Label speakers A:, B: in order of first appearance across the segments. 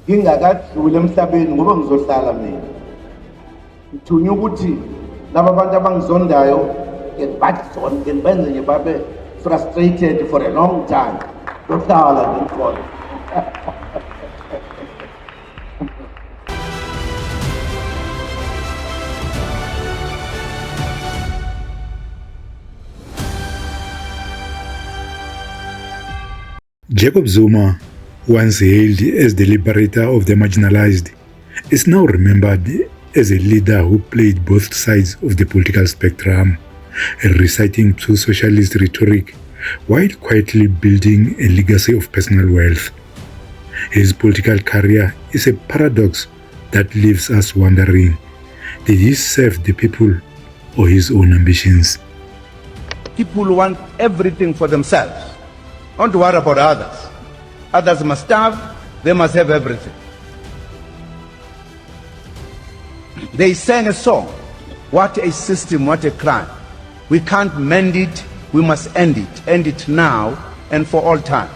A: ngingakadluli emhlabeni ngoba ngizohlala mina. Ngithunywa ukuthi laba bantu abangizondayo ngibazonde ngibenze nje babe frustrated for a long time. Tohlala ngimfona.
B: Jacob Zuma, once hailed as the liberator of the marginalized, is now remembered as a leader who played both sides of the political spectrum, reciting true socialist rhetoric while quietly building a legacy of personal wealth. His political career is a paradox that leaves us wondering, did he serve the people or his own ambitions?
A: People want everything for themselves. Don't worry about others. Others must starve, they must have everything. They sang a song, what a system, what a crime. We can't mend it, we must end it now and for all time.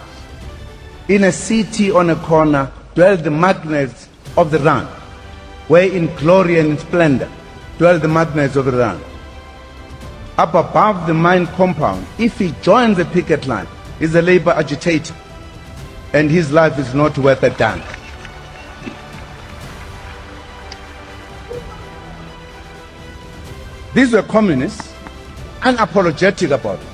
A: In a city on a corner dwell the magnates of the land, where in glory and in splendor dwell the magnates of the land. Up above the mine compound, if he joins the picket line, is a labor agitator, and his life is not worth a damn. These were communists, unapologetic about it.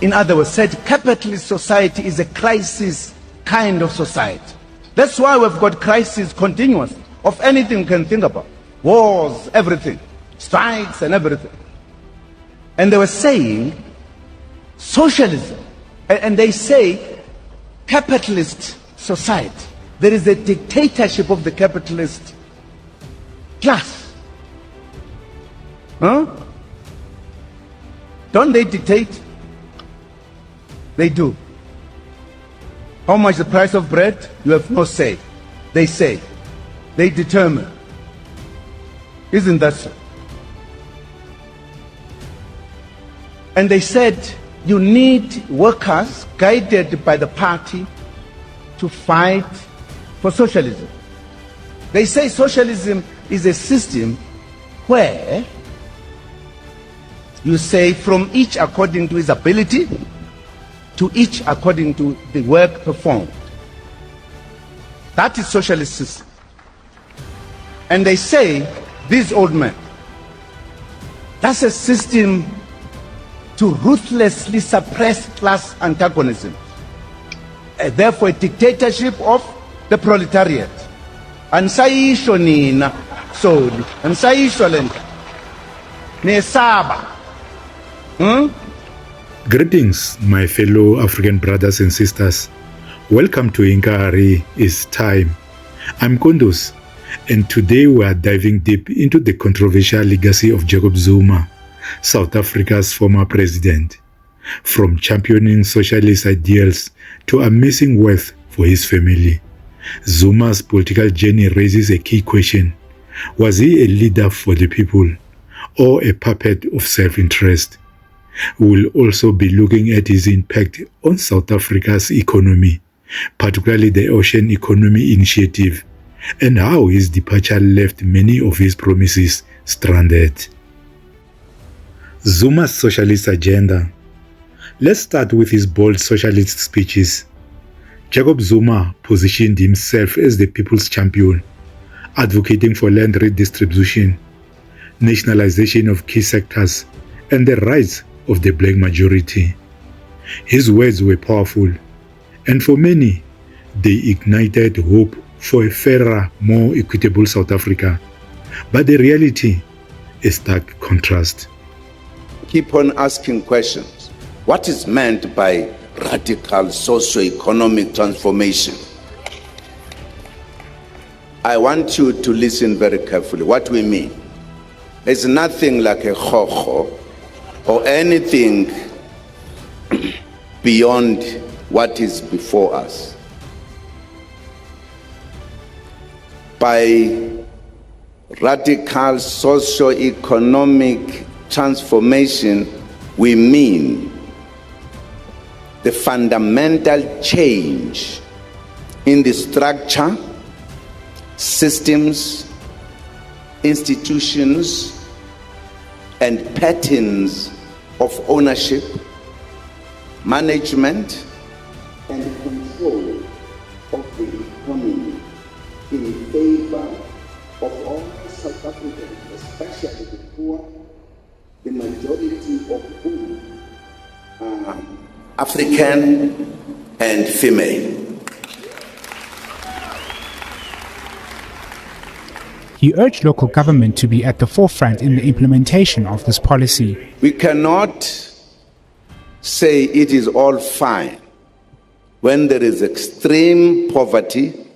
A: In other words, said capitalist society is a crisis kind of society. That's why we've got crises continuous of anything you can think about. Wars, everything, strikes and everything. And they were saying socialism, and they say capitalist society. There is a dictatorship of the capitalist class. Huh? Don't they dictate? They do. How much the price of bread? You have no say. They say. They determine. Isn't that so? And they said, you need workers guided by the party to fight for socialism. They say socialism is a system where you say from each according to his ability, to each according to the work performed. That is socialist system. And they say, these old men, that's a system to ruthlessly suppress class antagonism. Therefore, a dictatorship of the proletariat. Ansayisho nina soli, ansayisho lenta. Nesaba.
B: Greetings, my fellow African brothers and sisters. Welcome to Inkari Is Time. I'm Kondos, and today we are diving deep into the controversial legacy of Jacob Zuma, South Africa's former president. From championing socialist ideals to amassing wealth for his family, Zuma's political journey raises a key question. Was he a leader for the people or a puppet of self-interest? We will also be looking at his impact on South Africa's economy, particularly the Ocean Economy Initiative, and how his departure left many of his promises stranded. Zuma's socialist agenda. Let's start with his bold socialist speeches. Jacob Zuma positioned himself as the people's champion, advocating for land redistribution, nationalization of key sectors, and the rights of the black majority. His words were powerful, and for many, they ignited hope for a fairer, more equitable South Africa. But the reality is stark contrast.
C: Keep on asking questions. What is meant by radical socio-economic transformation? I want you to listen very carefully. What we mean is nothing like a khocho or anything beyond what is before us. By radical socio-economic transformation, we mean the fundamental change in the structure, systems, institutions, and patterns of ownership, management, and control of the economy in favor of all South Africans, especially the poor, the majority of whom are African and female.
D: He urged local government to be at the forefront in the implementation of this policy.
C: We cannot say it is all fine when there is extreme poverty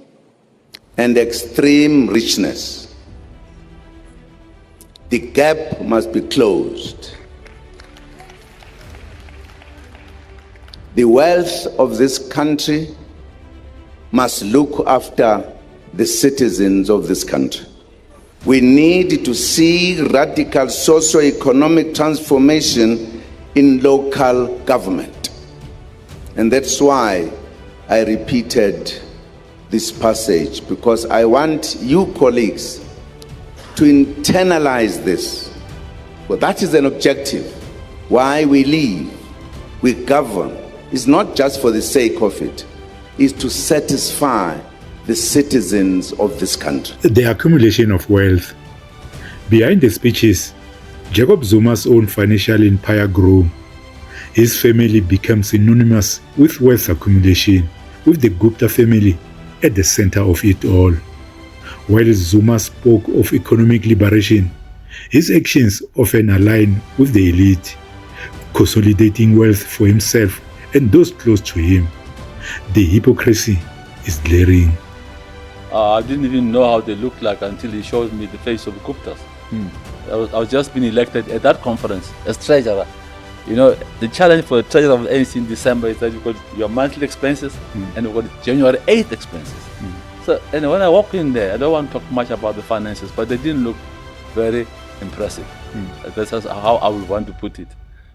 C: and extreme richness. The gap must be closed. The wealth of this country must look after the citizens of this country. We need to see radical socio-economic transformation in local government. And that's why I repeated this passage, because I want you colleagues to internalize this. Well, that is an objective. Why we live, we govern, is not just for the sake of it, is to satisfy the citizens of this country.
B: The accumulation of wealth. Behind the speeches, Jacob Zuma's own financial empire grew. His family became synonymous with wealth accumulation, with the Gupta family at the center of it all. While Zuma spoke of economic liberation, his actions often align with the elite, consolidating wealth for himself and those close to him. The hypocrisy is glaring.
E: I didn't even know how they looked like until he showed me the face of Guptas. I was just being elected at that conference as treasurer. You know, the challenge for the treasurer of the ANC in December is that you've got your monthly expenses and you've got January 8th expenses. So, and when I walk in there, I don't want to talk much about the finances, but they didn't look very impressive. That's how I would want to put it.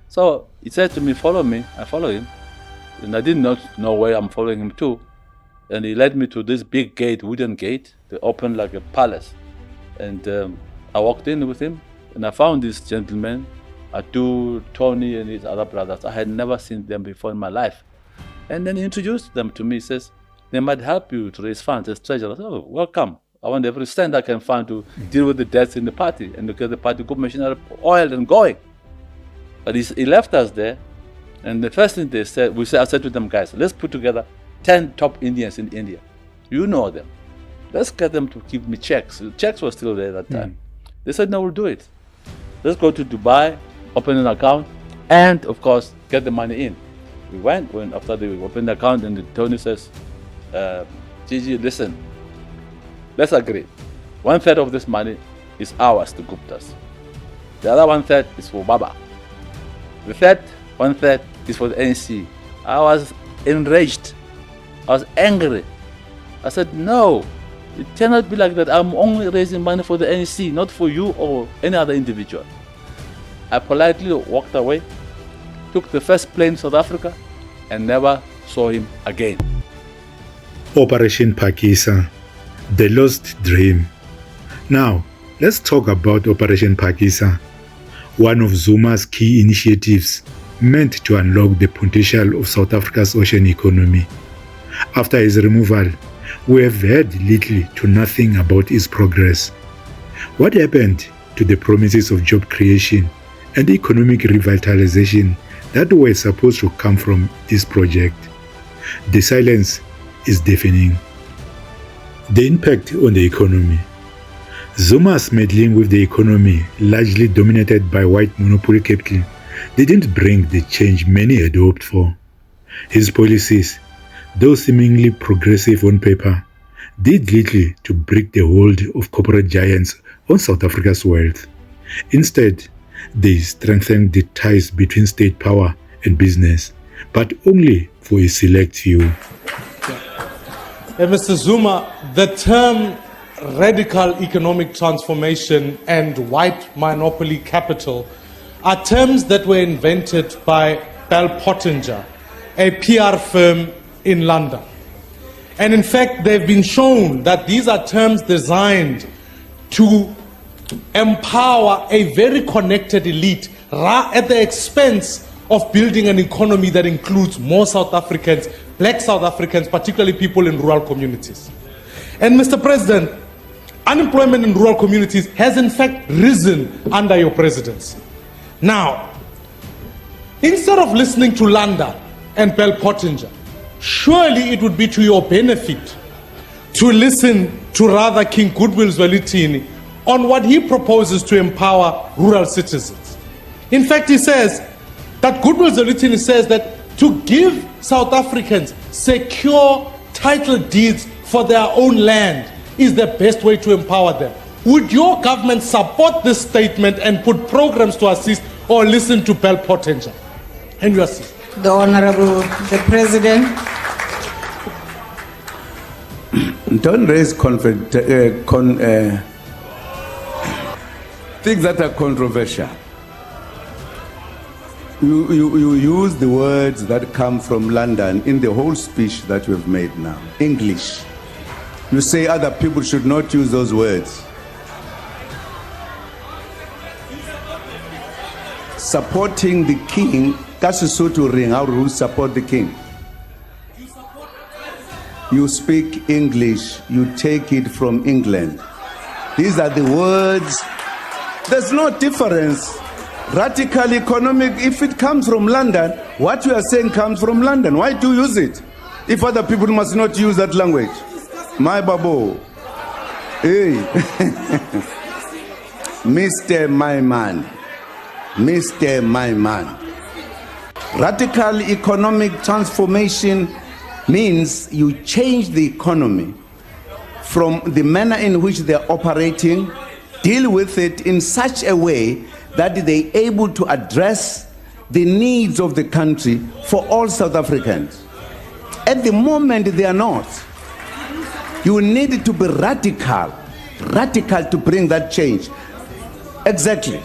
E: So he said to me, follow me. I follow him. And I did not know where I'm following him to. And he led me to this big gate, wooden gate. They opened like a palace. And I walked in with him, and I found this gentleman, Atu, Tony, and his other brothers. I had never seen them before in my life. And then he introduced them to me. He says, they might help you to raise funds as treasurer. I said, oh, welcome. I want every cent I can find to deal with the debts in the party and to get the party good machinery oiled and going. But he left us there, and the first thing they said, I said to them, guys, let's put together 10 top Indians in India. You know them. Let's get them to give me checks. The checks were still there at that time. They said, no, we'll do it. Let's go to Dubai, open an account, and of course, get the money in. We went after they opened the account, and Tony says, Gigi, listen, let's agree. 1/3 of this money is ours, the Guptas. The other 1/3 is for Baba. The third 1/3 is for the ANC. I was enraged. I was angry. I said, no, it cannot be like that. I'm only raising money for the ANC, not for you or any other individual. I politely walked away, took the first plane to South Africa, and never saw him again.
B: Operation Phakisa, the lost dream. Now, let's talk about Operation Phakisa, one of Zuma's key initiatives meant to unlock the potential of South Africa's ocean economy. After his removal, we have heard little to nothing about his progress. What happened to the promises of job creation and economic revitalization that were supposed to come from this project? The silence is deafening. The impact on the economy. Zuma's meddling with the economy, largely dominated by white monopoly capital, didn't bring the change many had hoped for. His policies, though seemingly progressive on paper, did little to break the hold of corporate giants on South Africa's wealth. Instead, they strengthened the ties between state power and business, but only for a select few.
F: Mr. Zuma, the term radical economic transformation and white monopoly capital are terms that were invented by Bell Pottinger, a PR firm in London. And in fact, they've been shown that these are terms designed to empower a very connected elite at the expense of building an economy that includes more South Africans, black South Africans, particularly people in rural communities. And Mr. President, unemployment in rural communities has in fact risen under your presidency. Now, instead of listening to Landa and Bell Pottinger, surely it would be to your benefit to listen to rather King Goodwill Zwelithini on what he proposes to empower rural citizens. In fact, he says that Goodwill Zwelithini says that to give South Africans secure title deeds for their own land is the best way to empower them. Would your government support this statement and put programs to assist, or listen to Bell Pottinger? And you assist.
G: The Honorable the President.
C: Don't raise things that are controversial. You use the words that come from London in the whole speech that we've made now. English. You say other people should not use those words. Supporting the king, Kasusutu ring, how do you support the king? You speak English, you take it from England. These are the words. There's no difference. Radical economic, if it comes from London, what you are saying comes from London. Why do you use it? If other people must not use that language. My babo. Hey. Mr. My Man. Mr. My Man. Radical economic transformation means you change the economy from the manner in which they're operating, deal with it in such a way that they're able to address the needs of the country for all South Africans. At the moment, they are not. You need to be radical to bring that change. Exactly.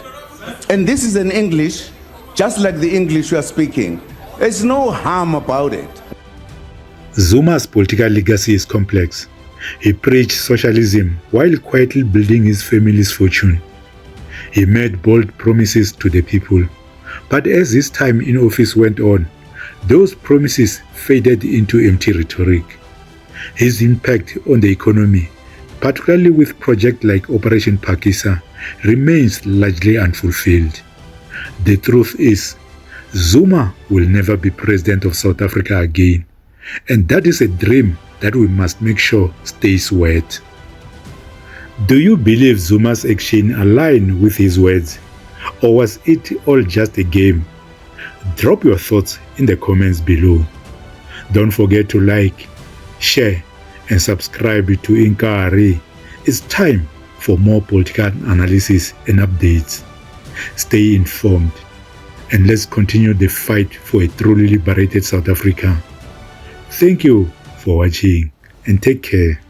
C: And this is in English, just like the English you are speaking. There's no harm about it.
B: Zuma's political legacy is complex. He preached socialism while quietly building his family's fortune. He made bold promises to the people. But as his time in office went on, those promises faded into empty rhetoric. His impact on the economy, particularly with projects like Operation Phakisa, remains largely unfulfilled. The truth is, Zuma will never be president of South Africa again. And that is a dream that we must make sure stays wet. Do you believe Zuma's action aligned with his words? Or was it all just a game? Drop your thoughts in the comments below. Don't forget to like, share, and subscribe to Inkari. It's time for more political analysis and updates. Stay informed, and let's continue the fight for a truly liberated South Africa. Thank you for watching, and take care.